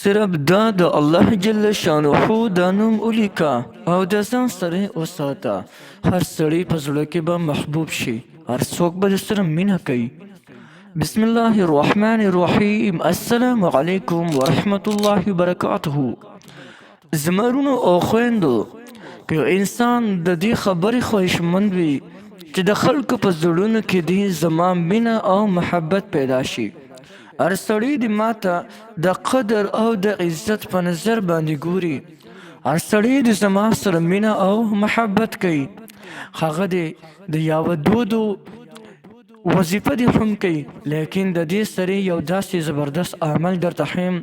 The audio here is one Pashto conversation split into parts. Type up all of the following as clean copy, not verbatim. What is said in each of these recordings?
صرف دا د الله جل شانه دا نوم ولیکه او د ځان سره وساته. هر سړی په زړه کې به محبوب شي، هر څوک به د سره مینه کوي. بسم الله الرحمن الرحیم. السلام علیکم ورحمت الله وبرکاته. زمرونو او خویندو، که یو انسان د دې خبرې خواهشمند وي چې د خلکو په زړونو کې دې زما مینه او محبت پیدا شي، هر سړی د ماته د قدر او د عزت په نظر باندې ګوري، هر سړی د زما سره مینه او محبت کوي، هغه د یو دودو وظیفه دې هم کوي. لیکن د دې سره یو داسې زبردست عمل درته ښیم،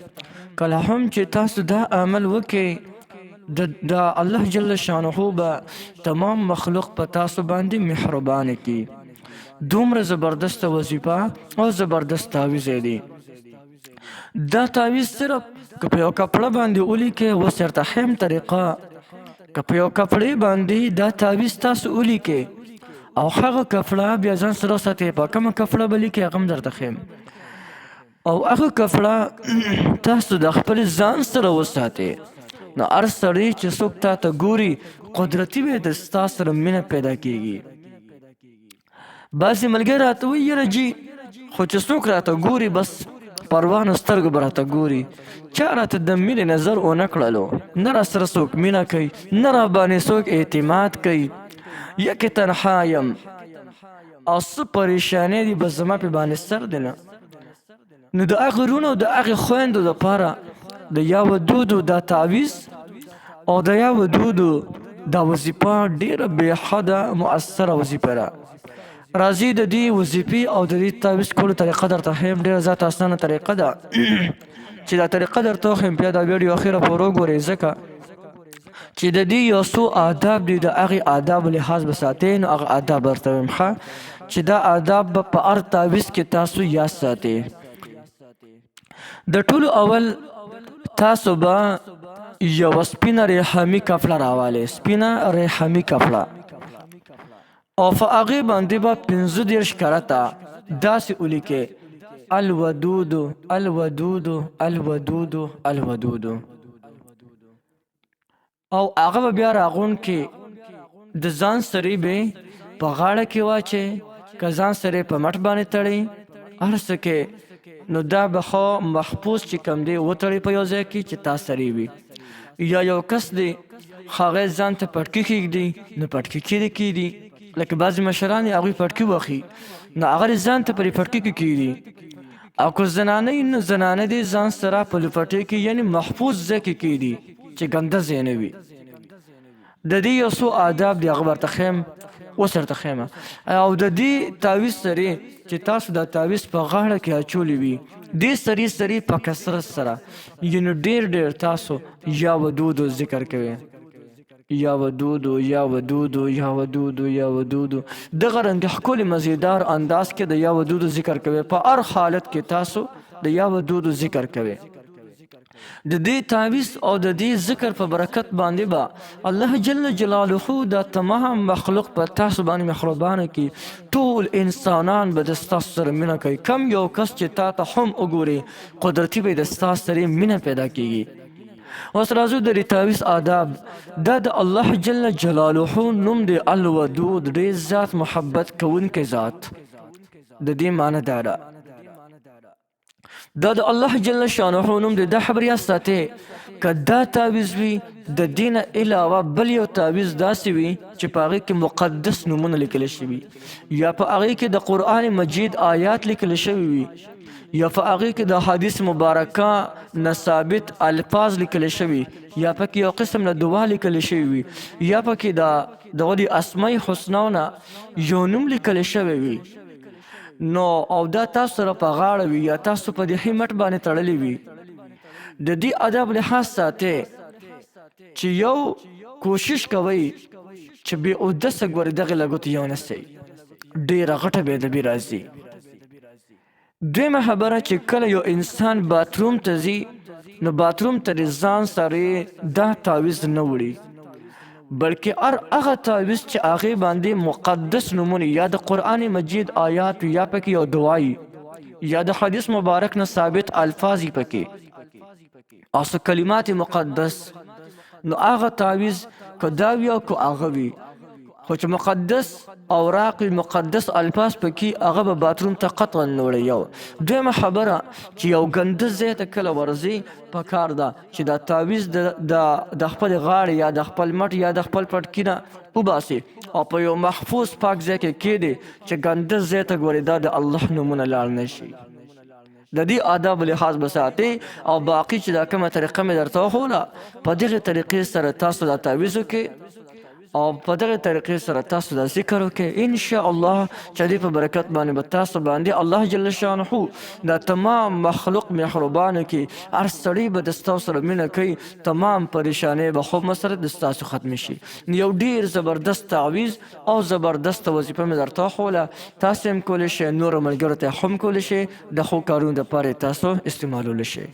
کله هم چې تاسو دا عمل وکړئ د الله جل شانه به تمام مخلوق په تاسو باندې مهربانه کی. دومره زبردست وظیفه او زبردست تعویض دی. دا تعویض صرف که په یو کپړه باندې ولیکئ، اوس درته ښیم طریقه. که په یو کپړې باندې دا تعویض تاسو ولیکئ او هغه کپړه بیا ځان سره وساتئ، په کومه کپړه به لیکئ هغه هم درته ښیم، او هغه کپړه تاسو د خپل ځان سره وساتئ، نو هر سړی چې څوک تا ته ګوري قدرتي به د ستا سره مینه پیدا کېږي. بعضې ملګري راته وایي یاره جي خو چې څوک راته ګوري بس پروانو سترګو به راته ګوري، چا راته د مینې نظر ونه کړلو، نه را سره څوک مینه کوي، نه را باندې څوک اعتماد کوي، یکې تنها یم او څه پریشانۍ دي بس زما پې باندې سر دی نه. نو د هغې وروڼو او د هغې خویندو دپاره د یا ودودو دا تعویض او د یا ودودو دا وظیفه ډیره بېحده مؤثره وظیفه ده. راځئ د دې وظیفې او د دې تعویض کولو طریقه درته ښیم. ډیره زیاته اسانه طریقه ده چې دا طریقه درته وښیم، بیا دا ویډیو اخره پورې وګورئ، ځکه چې د دې یو څو آداب دي، د هغې آدابو لحاظ به ساتئ. نو هغه آداب درته ویم ښه، چې دا آداب به په هر تعویض کې تاسو یاد ساتئ. د ټولو اول تاسو به یوه سپینه ریحاني کپړه راوالئ، سپینه ریحاني کپړه، او په هغې باندې به 15 کرته داسې ولیکئ الودودو الودودو الودودو الودودو، او هغه به بیا راغون کې د ځان سرې به په غاړه کې واچئ، که ځان سرې په مټ باندې تړئ، هر څه کې نو دا به خو محفوظ چې کوم دی وتړئ په یو ځای کې چې تا سرې وي. یا یو کس دی هغه ځان ته پټکي کېږدي، نو پټکي کېږدي لکه بعضې مشران یې هغوی پټکي واخلي، نو هغه دې ځان ته پرې پټکي کې کېږدي. او که زنانه یي نو زنانه دې ځان سره په لپټۍ کې یعنې محفوظ ځای کې کېږدي چې ګنده ځای نه وي. د دې یو څو آداب دي هغه به درته ښیم، اوس درته ښیم. او د دې تعویض سرې چې تاسو دا تعویض په غاړه کې اچولی وي، دې سرې په کثرت سره یعنې ډېر تاسو یا ودودو ذکر کوئ، یا ودودو یا ودودو یا ودودو یا ودودو، دغه رنګ ښکلي مزیدار انداز کې د یا ودودو ذکر کوئ. په هر حالت کې تاسو د یا ودودو ذکر کوئ. د دې تعویض او د دې ذکر په برکت باندې به الله جل جلاله دا تمام مخلوق په تاسو باندې مهربانه کړي. ټول انسانان به د ستاسو سره مینه کوي. کم یو کس چې تا ته هم وګوري قدرتي به د ستاسو سره مینه پیدا کېږي. اوس راځو د دې تعویض آداب. دا د الله جل جلاله نوم دی الودود، ډېر زیات محبت کوونکی ذات. د دې معنی دا ده، دا د الله جل شانه نوم دی. دا خبر یاد ساتئ، که دا تعویض وي د دې نه علاوه بل یو تعویض داسې وي چې په هغې کې مقدس نومونه لیکلی شوي، یا په هغې کې د قرآن مجید آیات لیکلی شوي وي، یا په هغې کې د حدیث مبارکه نه ثابت الفاظ لیکلی شوي، یا پکې یو قسم نه دعا لیکلی شوي وي، یا پکې دغه د اسماء حسنا نه یو نوم لیکلی شوی وي، نو او دا تاسو سره په غاړه وي یا تاسو په دې مټ باندې تړلی وي، د دې ادب لحاظ ساتئ چې یو کوشش کوئ چې بې اودسه ګورې دغې له ګوتې یو نه سئ، ډېره غټه بې ادبي راځي. دویمه خبره چې کله یو انسان باتروم ته ځي، نو باتروم ته د ځان سره دا تعویض نه وړي، بلکې هغه تعویض چې هغې باندې مقدس نومونه یا د قرآن مجید آیات یا پکې یو دعا یا د حدیث مبارک نه ثابت الفاظ پکې، او څه کلمات مقدس، نو هغه تعویز که دا وي او که هغه وي، خو چې مقدس اوراق مقدس الفاظ پکې، هغه به باتروم ته قطعا نه وړي. یو دویمه خبره چې یو ګنده ځای ته کله ورځي، پکار ده چې دا تعویز د خپل غاړې یا د خپل مټ یا د خپل پټکي نه وباسي او په یو محفوظ پاک ځای کې کېږدي چې ګنده ځای ته ګورې دا د الله نومونه لاړ نه شي. د دې آداب لحاظ به ساتئ او باقي چې دا کومه طریقه مې درته وښوله، په دغې طریقې سره تاسو دا تعویز وکړئ او په دغه طریقې سره تاسو دا ذکر وکړئ، انشاءالله چې دې په برکت باندې به تاسو باندې الله جل شانه دا تمام مخلوق مهربانه کړي. هر سړی به د ستاسو سره مینه کوي، تمام پریشانۍ به خوب مسره د ستاسو ختم شي. یو ډیر زبردست تعویز او زبردست وظیفه مې درته وښوله، تاسو هم کولی شئ، نورو ملګرو ته هم کولی شئ، د ښو کارونو دپاره تاسو استعمالولی شئ.